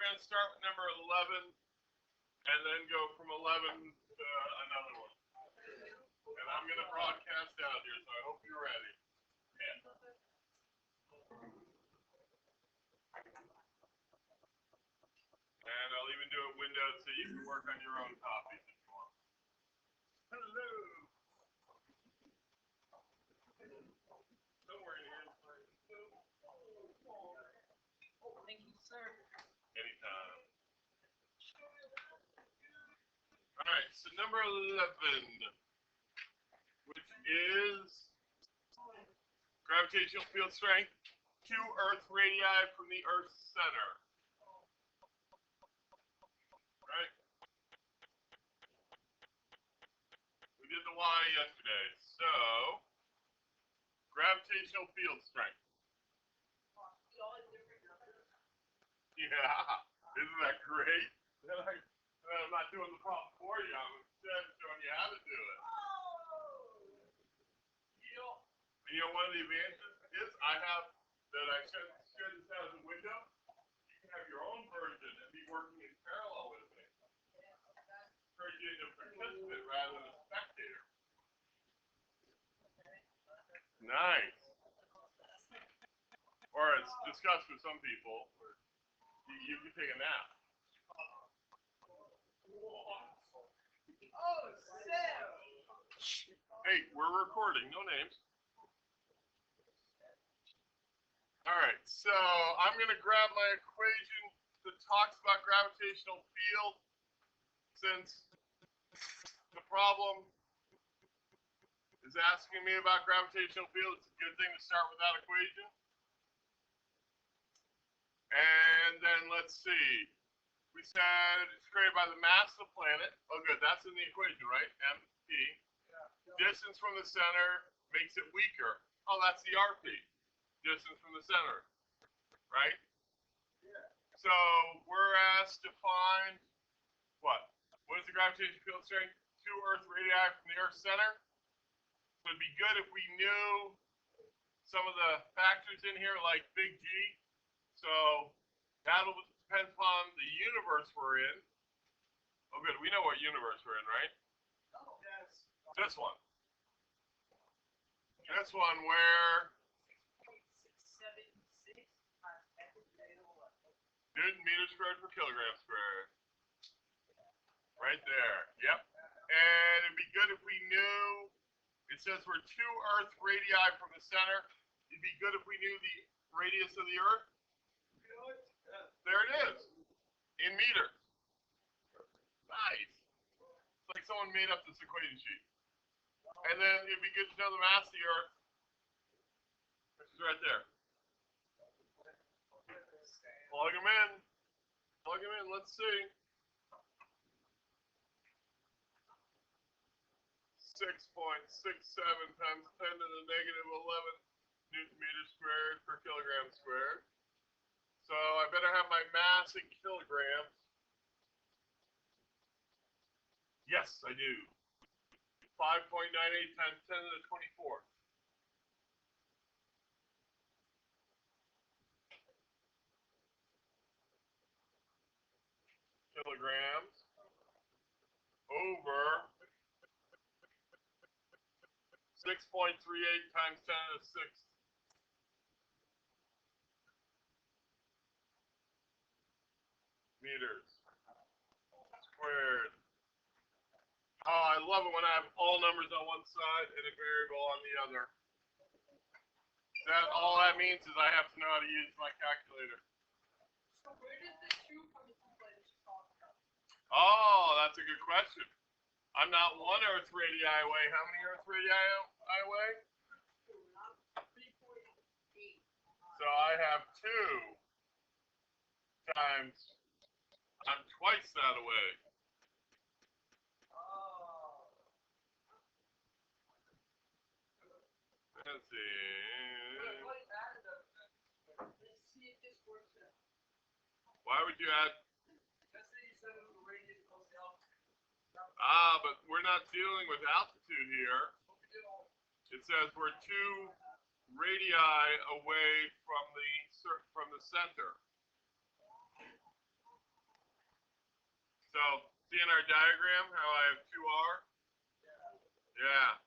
going to start with number 11 and then go from 11 to another one. And I'm going to broadcast out here, so I hope you're ready. Yeah. And I'll even do it windowed so you can work on your own copies if you want. Hello. Don't worry, Ian. Thank you, sir. Anytime. All right, so number 11, which is gravitational field strength, 2 Earth radii from the Earth's center. Right? We did the Y yesterday. So, gravitational field strength. Yeah, isn't that great? I'm not doing the problem for you. I'm instead showing you how to do it. And you know, one of the advantages is I have that I share this out as a window. You can have your own version and be working in parallel with me. Turn you into a participant rather than a spectator. Nice. Or it's discussed with some people. You can take a nap. Oh, Sam! Hey, we're recording, no names. Alright, so I'm going to grab my equation that talks about gravitational field. Since the problem is asking me about gravitational field, it's a good thing to start with that equation. And then let's see. We said it's created by the mass of the planet. Oh, good. That's in the equation, right? MP. Distance from the center makes it weaker. Oh, that's the RP. Distance from the center. Right? So we're asked to find what? What is the gravitational field strength? 2 Earth radii from the Earth's center. So it'd be good if we knew some of the factors in here, like big G. So that'll depend upon the universe we're in. Oh, good. We know what universe we're in, right? Oh, yes. This one. This one where Newton meters squared per kilogram squared. Right there. Yep. And it'd be good if we knew, it says we're 2 Earth radii from the center. It'd be good if we knew the radius of the Earth. There it is. In meters. Nice. It's like someone made up this equation sheet. And then it'd be good to know the mass of the Earth, which is right there. Plug them in. Plug them in. Let's see. 6.67 times 10 to the negative 11 Newton meters squared per kilogram squared. So I better have my mass in kilograms. Yes, I do. 5.98 times 10 to the 24th. Kilograms over 6.38 times 10 to the 6th. Meters squared. Oh, I love it when I have all numbers on one side and a variable on the other. That all that means is I have to know how to use my calculator. So where did the 2 come into play that you talked about? Oh, that's a good question. I'm not 1 Earth radii away. How many Earth radii away? 3.8. So I have 2 times, I'm twice that away. Let's see. Why would you add? Ah, but we're not dealing with altitude here. It says we're 2 radii away from the center. So, see in our diagram how I have 2R? Yeah.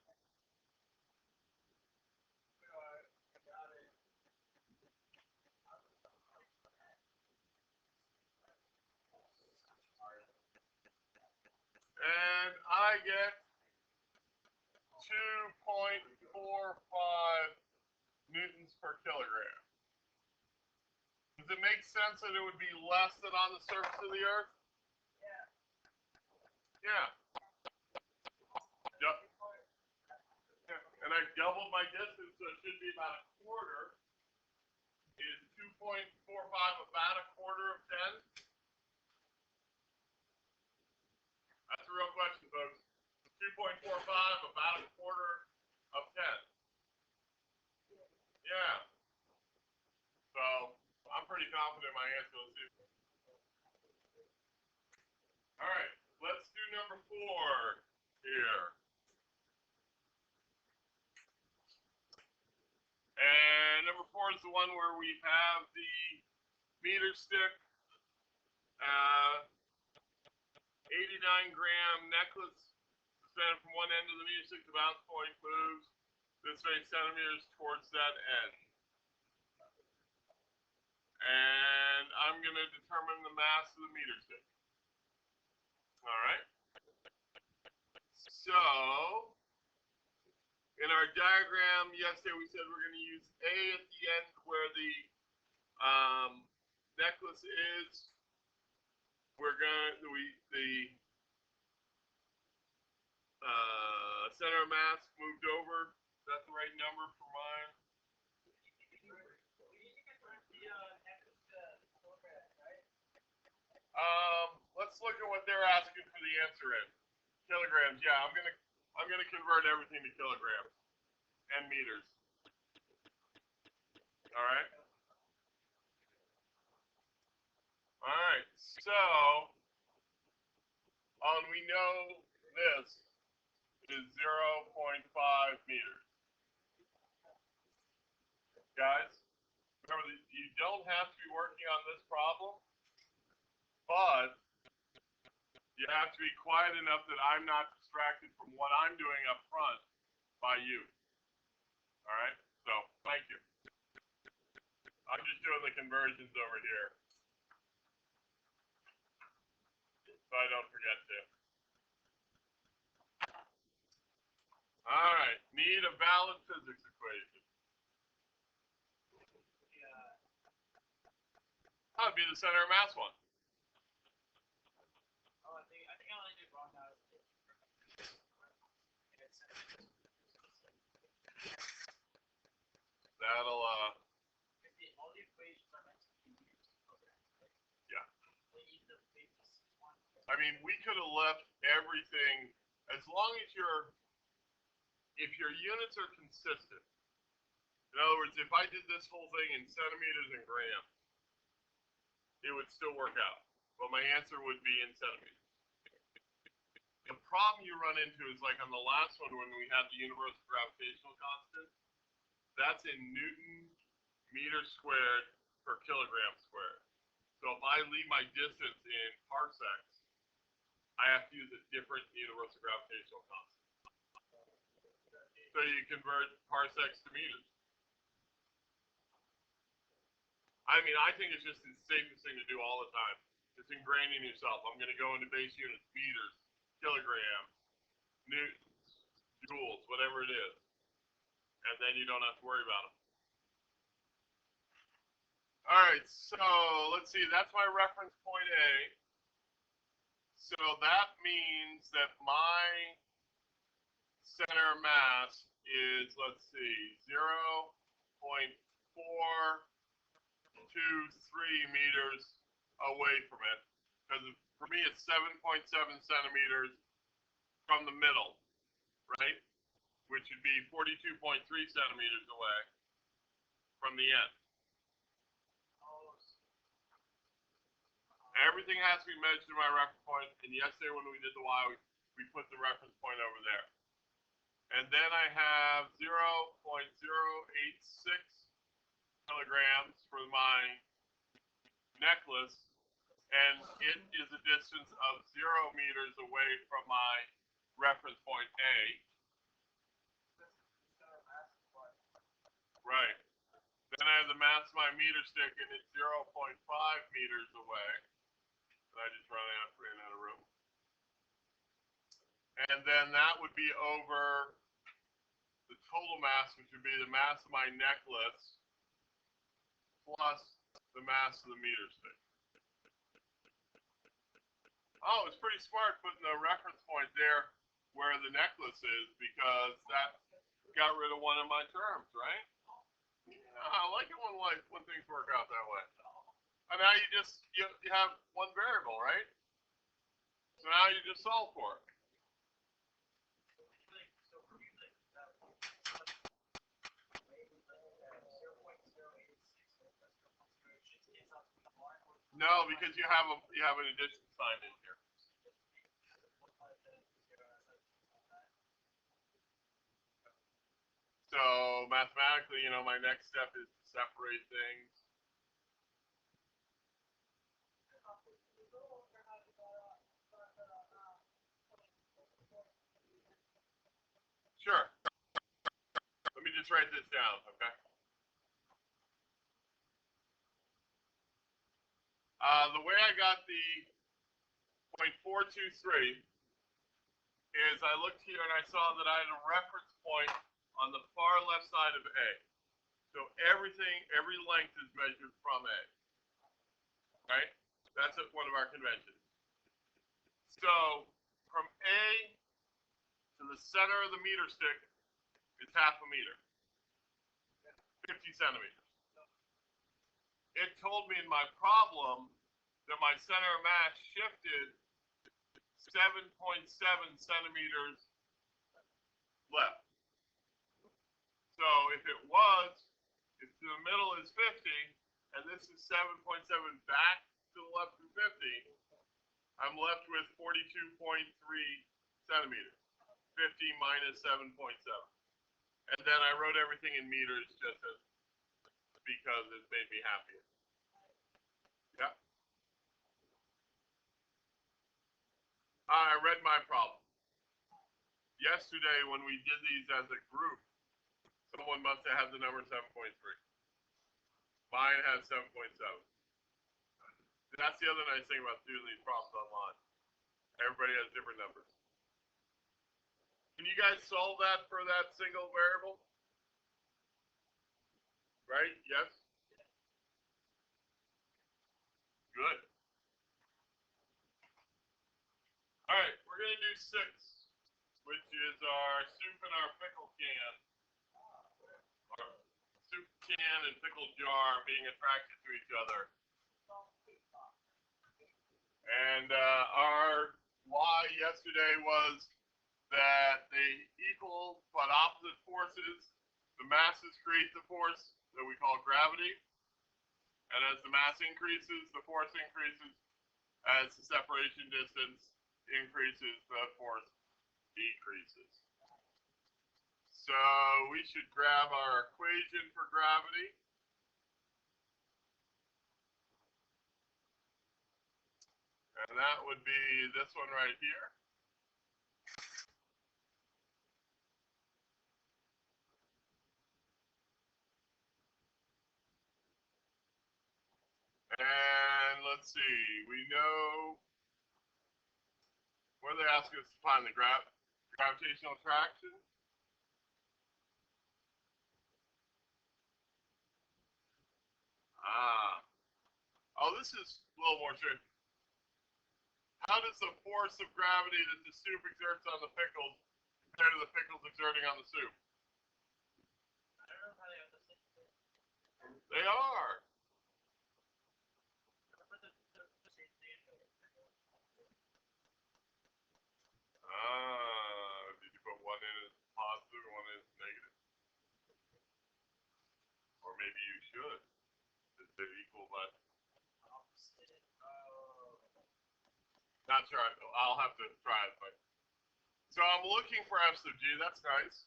And I get 2.45 newtons per kilogram. Does it make sense that it would be less than on the surface of the Earth? Yeah. Yep. Yeah. And I doubled my distance, so it should be about a quarter. Is 2.45 about a quarter of 10? That's a real question, folks. 2.45 about a quarter of 10. Yeah. So I'm pretty confident in my answer. Let's see. All right, let's do number 4 here. And number 4 is the one where we have the meter stick, 89-gram necklace suspended from one end of the meter stick. The bounce point moves this many centimeters towards that end. And I'm going to determine the mass of the meter stick. All right. So, in our diagram yesterday, we said we're going to use A at the end where the necklace is. We're going to, the center of mass moved over. Is that the right number for mine? Let's look at what they're asking for the answer in. Kilograms. Yeah, I'm gonna convert everything to kilograms and meters. All right. All right. So, we know this is 0.5 meters. Guys, remember that you don't have to be working on this problem, but you have to be quiet enough that I'm not distracted from what I'm doing up front by you. All right? So, thank you. I'm just doing the conversions over here, so I don't forget to. All right, need a valid physics equation. That would be the center of mass one. Oh, I think I only did wrong now. That'll All the equations are meant to be used. yeah. I I mean, we could have left everything as long as if your units are consistent. In other words, if I did this whole thing in centimeters and grams, it would still work out. But my answer would be in centimeters. The problem you run into is like on the last one when we had the universal gravitational constant, that's in Newton meter squared per kilogram squared. So if I leave my distance in parsecs, I have to use a different universal gravitational constant. So you convert parsecs to meters. I mean, I think it's just the safest thing to do all the time. It's ingraining yourself. I'm going to go into base units, meters, kilograms, newtons, joules, whatever it is. And then you don't have to worry about them. All right, so let's see. That's my reference point A. So that means that my center of mass is, let's see, 0.423 meters away from it. Because for me, it's 7.7 centimeters from the middle, right? Which would be 42.3 centimeters away from the end. Everything has to be measured to my reference point, and yesterday when we did the Y, we put the reference point over there. And then I have 0.086 kilograms for my necklace, and it is a distance of 0 meters away from my reference point A. Right. Then I have the mass of my meter stick, and it's 0.5 meters away. And I just ran out of room. And then that would be over the total mass, which would be the mass of my necklace plus the mass of the meter stick. Oh, it's pretty smart putting a reference point there where the necklace is, because that got rid of one of my terms, right? I like it when things work out that way. And now you have one variable, right? So now you just solve for it. No, because you have an addition sign in here. So mathematically, my next step is to separate things. Sure. Let me just write this down, okay? The way I got the 0.423 is I looked here and I saw that I had a reference point on the far left side of A. So every length is measured from A. Right? That's one of our conventions. So from A to the center of the meter stick is half a meter. 50 centimeters. It told me in my problem that my center of mass shifted 7.7 centimeters left. So if the middle is 50, and this is 7.7 back to the left of 50, I'm left with 42.3 centimeters. 50 minus 7.7. And then I wrote everything in meters just because it made me happier. Yeah. I read my problem. Yesterday, when we did these as a group, someone must have had the number 7.3. Mine has 7.7. That's the other nice thing about doing these problems online. Everybody has different numbers. Can you guys solve that for that single variable? Right? Yes? Good. All right, we're going to do 6, which is our soup and our pickle can. Our soup can and pickle jar being attracted to each other. And our why yesterday was that they equal but opposite forces. The masses create the force that we call gravity. And as the mass increases, the force increases. As the separation distance increases, the force decreases. So we should grab our equation for gravity. And that would be this one right here. And let's see, we know where they ask us to find the gravitational attraction. Oh, this is a little more tricky. How does the force of gravity that the soup exerts on the pickles compare to the pickles exerting on the soup? I don't know how they have the same thing. They are. Did you put one in as positive and one in as negative? Or maybe you should. They're equal, but not sure. I'll have to try it. But so I'm looking for F sub G. That's nice.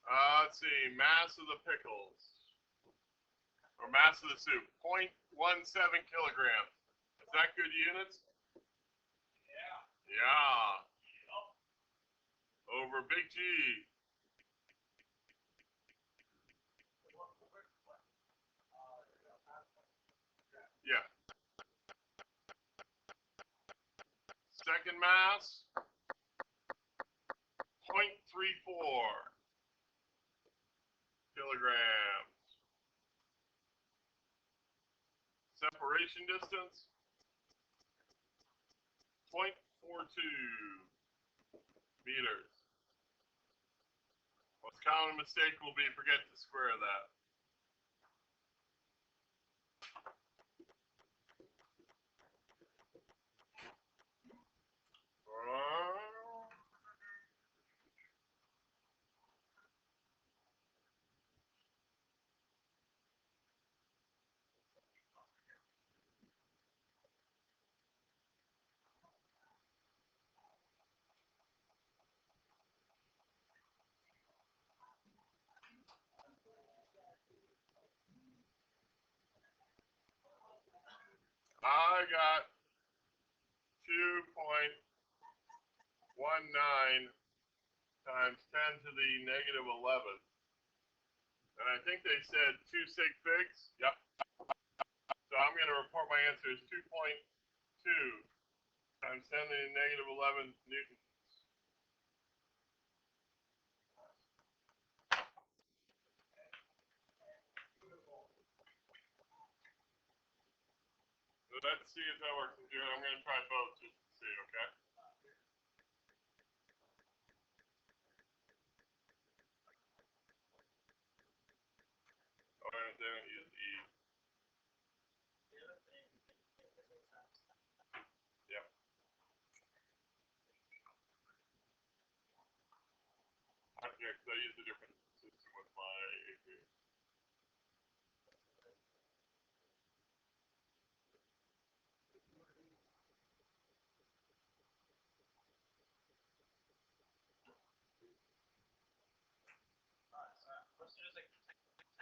Let's see. Mass of the pickles. or mass of the soup, 0.17 kilograms. Is that good units? Yeah. Yeah. Over big G. Yeah. Second mass, 0.34 kilograms. Separation distance, 0.42 meters. Most common mistake will be forget to square that. I got 2.19 times 10 to the negative 11. And I think they said 2 sig figs. Yep. So I'm going to report my answer as 2.2 times 10 to the negative 11 newtons. So let's see if that works. I'm going to try both just to see, okay? Oh, and they don't use E. Yep. Okay, so I use a different